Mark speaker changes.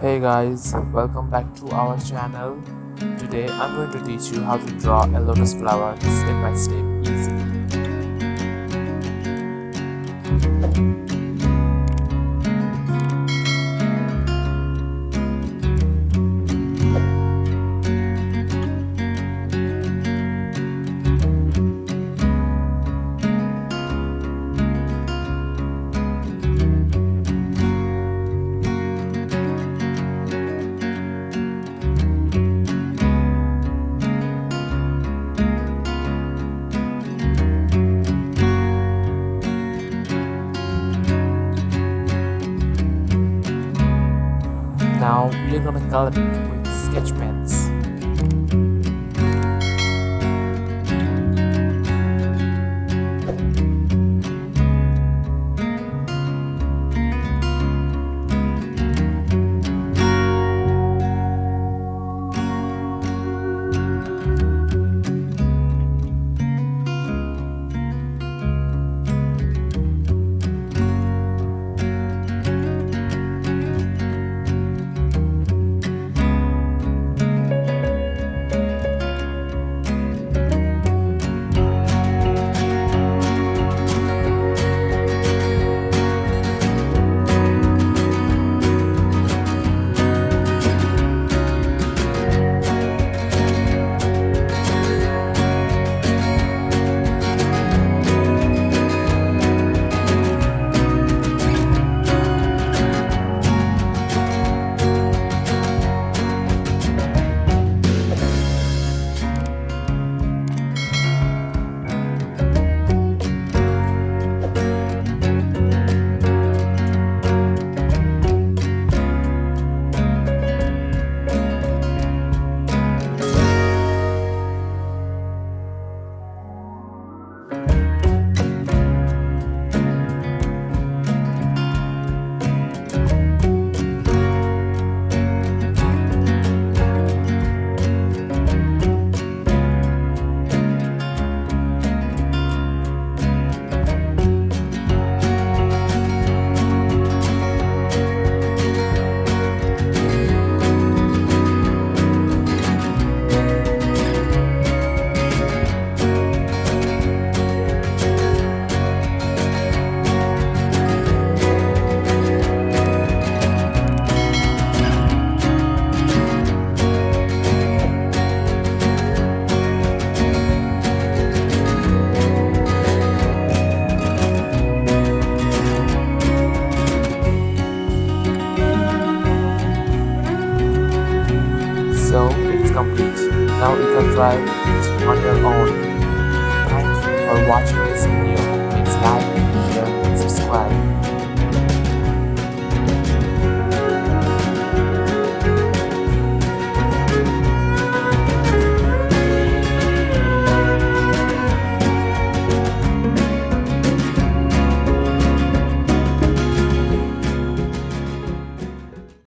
Speaker 1: Hey guys, welcome back to our channel. Today I'm going to teach you how to draw a lotus flower step by step easily. Now we're gonna color it with sketch pens. So it's complete. Now you can try it on your own. Thank you for watching this video. Please like, share and subscribe.